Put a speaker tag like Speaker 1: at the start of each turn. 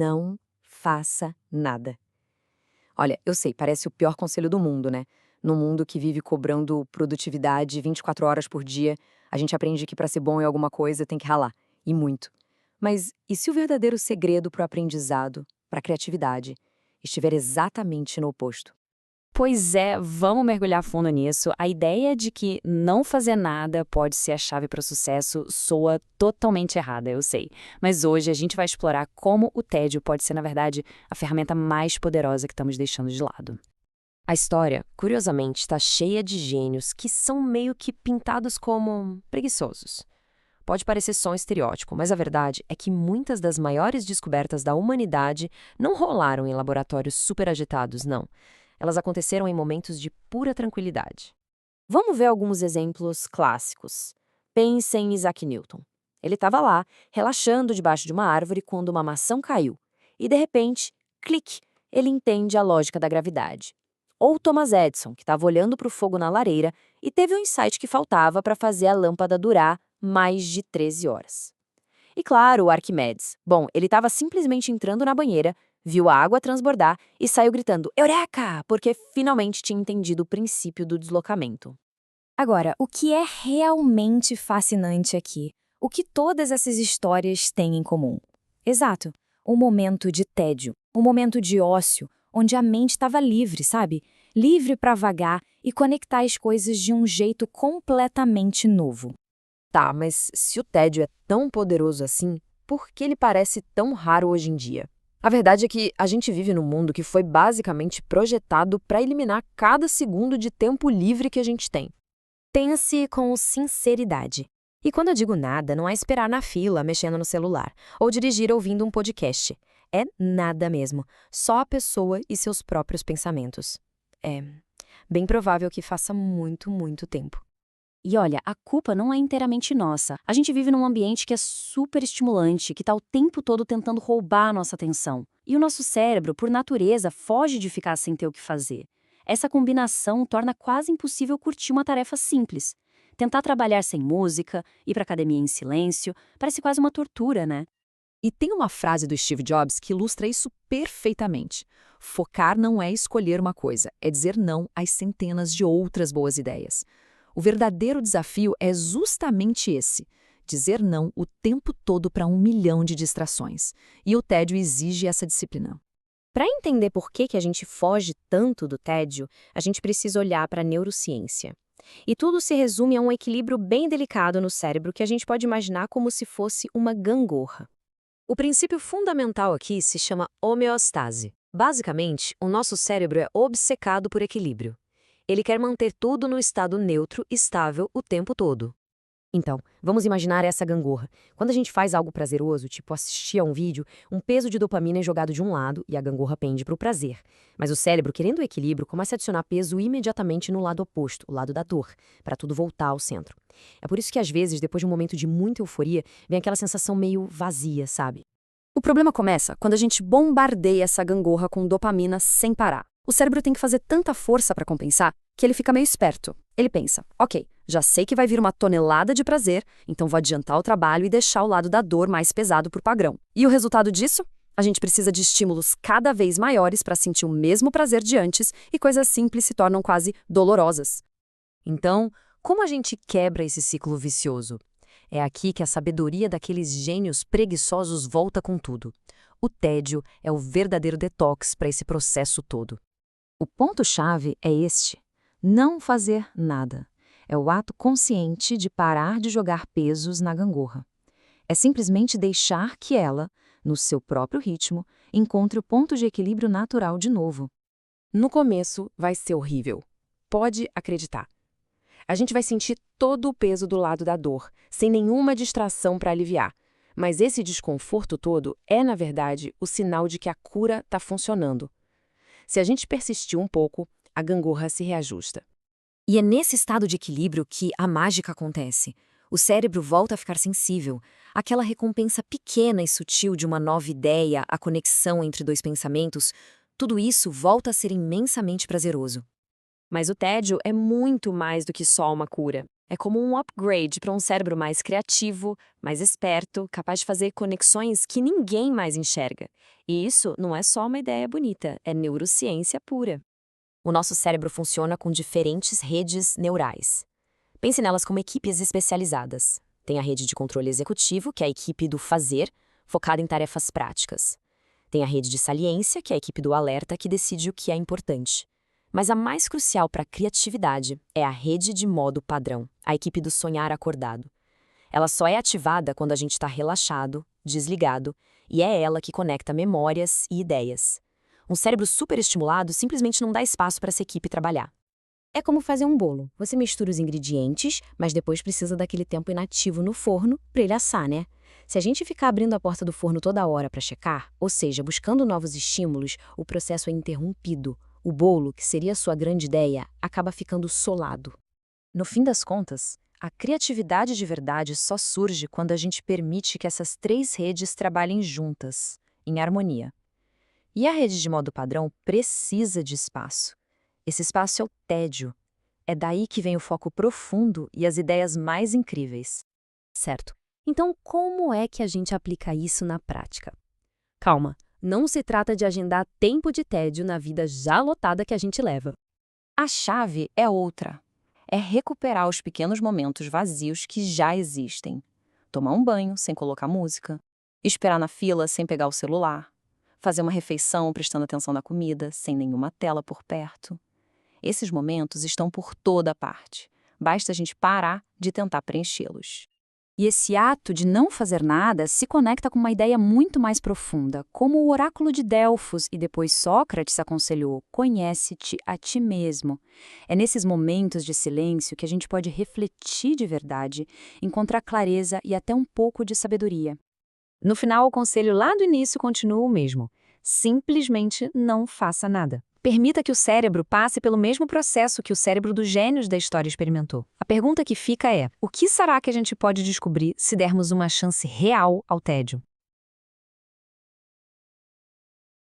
Speaker 1: não faça nada. Olha, eu sei, parece o pior conselho do mundo, né? Num mundo que vive cobrando produtividade 24 horas por dia, a gente aprende que para ser bom em alguma coisa tem que ralar, e muito. Mas e se o verdadeiro segredo para o aprendizado, para a criatividade, estiver exatamente no oposto?
Speaker 2: Pois é, vamos mergulhar fundo nisso. A ideia de que não fazer nada pode ser a chave para o sucesso soa totalmente errada, eu sei. Mas hoje a gente vai explorar como o tédio pode ser, na verdade, a ferramenta mais poderosa que estamos deixando de lado.
Speaker 3: A história, curiosamente, está cheia de gênios que são meio que pintados como preguiçosos. Pode parecer só um estereótipo, mas a verdade é que muitas das maiores descobertas da humanidade não rolaram em laboratórios super agitados, não. Elas aconteceram em momentos de pura tranquilidade.
Speaker 1: Vamos ver alguns exemplos clássicos. Pense em Isaac Newton. Ele estava lá, relaxando debaixo de uma árvore quando uma maçã caiu. E, de repente, clique, ele entende a lógica da gravidade. Ou Thomas Edison, que estava olhando para o fogo na lareira e teve um insight que faltava para fazer a lâmpada durar mais de 13 horas. E claro, o Arquimedes. Bom, ele estava simplesmente entrando na banheira, viu a água transbordar e saiu gritando Eureka! Porque finalmente tinha entendido o princípio do deslocamento.
Speaker 4: Agora, o que é realmente fascinante aqui? O que todas essas histórias têm em comum? Exato, um momento de tédio, um momento de ócio, onde a mente estava livre, sabe? Livre para vagar e conectar as coisas de um jeito completamente novo.
Speaker 3: Tá, mas se o tédio é tão poderoso assim, por que ele parece tão raro hoje em dia? A verdade é que a gente vive num mundo que foi basicamente projetado para eliminar cada segundo de tempo livre que a gente tem.
Speaker 4: Pense com sinceridade. E quando eu digo nada, não é esperar na fila mexendo no celular ou dirigir ouvindo um podcast. É nada mesmo, só a pessoa e seus próprios pensamentos. É bem provável que faça muito, muito tempo.
Speaker 2: E olha, a culpa não é inteiramente nossa. A gente vive num ambiente que é super estimulante, que está o tempo todo tentando roubar a nossa atenção. E o nosso cérebro, por natureza, foge de ficar sem ter o que fazer. Essa combinação torna quase impossível curtir uma tarefa simples. Tentar trabalhar sem música, ir para academia em silêncio, parece quase uma tortura, né?
Speaker 5: E tem uma frase do Steve Jobs que ilustra isso perfeitamente. Focar não é escolher uma coisa, é dizer não às centenas de outras boas ideias. O verdadeiro desafio é justamente esse: dizer não o tempo todo para 1 milhão de distrações. E o tédio exige essa disciplina.
Speaker 4: Para entender por que a gente foge tanto do tédio, a gente precisa olhar para a neurociência. E tudo se resume a um equilíbrio bem delicado no cérebro que a gente pode imaginar como se fosse uma gangorra.
Speaker 3: O princípio fundamental aqui se chama homeostase. Basicamente, o nosso cérebro é obcecado por equilíbrio. Ele quer manter tudo no estado neutro, estável, o tempo todo.
Speaker 1: Então, vamos imaginar essa gangorra. Quando a gente faz algo prazeroso, tipo assistir a um vídeo, um peso de dopamina é jogado de um lado e a gangorra pende para o prazer. Mas o cérebro, querendo o equilíbrio, começa a adicionar peso imediatamente no lado oposto, o lado da dor, para tudo voltar ao centro. É por isso que, às vezes, depois de um momento de muita euforia, vem aquela sensação meio vazia, sabe?
Speaker 5: O problema começa quando a gente bombardeia essa gangorra com dopamina sem parar. O cérebro tem que fazer tanta força para compensar que ele fica meio esperto. Ele pensa, ok, já sei que vai vir uma tonelada de prazer, então vou adiantar o trabalho e deixar o lado da dor mais pesado por padrão. E o resultado disso? A gente precisa de estímulos cada vez maiores para sentir o mesmo prazer de antes e coisas simples se tornam quase dolorosas.
Speaker 3: Então, como a gente quebra esse ciclo vicioso? É aqui que a sabedoria daqueles gênios preguiçosos volta com tudo. O tédio é o verdadeiro detox para esse processo todo.
Speaker 1: O ponto-chave é este: não fazer nada. É o ato consciente de parar de jogar pesos na gangorra. É simplesmente deixar que ela, no seu próprio ritmo, encontre o ponto de equilíbrio natural de novo.
Speaker 3: No começo vai ser horrível. Pode acreditar. A gente vai sentir todo o peso do lado da dor, sem nenhuma distração para aliviar. Mas esse desconforto todo é, na verdade, o sinal de que a cura está funcionando. Se a gente persistir um pouco, a gangorra se reajusta.
Speaker 1: E é nesse estado de equilíbrio que a mágica acontece. O cérebro volta a ficar sensível. Aquela recompensa pequena e sutil de uma nova ideia, a conexão entre dois pensamentos, tudo isso volta a ser imensamente prazeroso.
Speaker 2: Mas o tédio é muito mais do que só uma cura.
Speaker 1: É como um upgrade para um cérebro mais criativo, mais esperto, capaz de fazer conexões que ninguém mais enxerga. E isso não é só uma ideia bonita, é neurociência pura. O nosso cérebro funciona com diferentes redes neurais. Pense nelas como equipes especializadas. Tem a rede de controle executivo, que é a equipe do fazer, focada em tarefas práticas. Tem a rede de saliência, que é a equipe do alerta, que decide o que é importante. Mas a mais crucial para a criatividade é a rede de modo padrão, a equipe do sonhar acordado. Ela só é ativada quando a gente está relaxado, desligado, e é ela que conecta memórias e ideias. Um cérebro superestimulado simplesmente não dá espaço para essa equipe trabalhar.
Speaker 2: É como fazer um bolo. Você mistura os ingredientes, mas depois precisa daquele tempo inativo no forno para ele assar, né? Se a gente ficar abrindo a porta do forno toda hora para checar, ou seja, buscando novos estímulos, o processo é interrompido. O bolo, que seria a sua grande ideia, acaba ficando solado. No fim das contas, a criatividade de verdade só surge quando a gente permite que essas três redes trabalhem juntas, em harmonia. E a rede de modo padrão precisa de espaço. Esse espaço é o tédio. É daí que vem o foco profundo e as ideias mais incríveis. Certo. Então, como é que a gente aplica isso na prática? Calma, não se trata de agendar tempo de tédio na vida já lotada que a gente leva. A chave é outra. É recuperar os pequenos momentos vazios que já existem. Tomar um banho sem colocar música. Esperar na fila sem pegar o celular. Fazer uma refeição prestando atenção na comida, sem nenhuma tela por perto. Esses momentos estão por toda parte. Basta a gente parar de tentar preenchê-los. E esse ato de não fazer nada se conecta com uma ideia muito mais profunda, como o oráculo de Delfos e depois Sócrates aconselhou: conhece-te a ti mesmo. É nesses momentos de silêncio que a gente pode refletir de verdade, encontrar clareza e até um pouco de sabedoria. No final, o conselho lá do início continua o mesmo. Simplesmente não faça nada. Permita que o cérebro passe pelo mesmo processo que o cérebro dos gênios da história experimentou. A pergunta que fica é: o que será que a gente pode descobrir se dermos uma chance real ao tédio?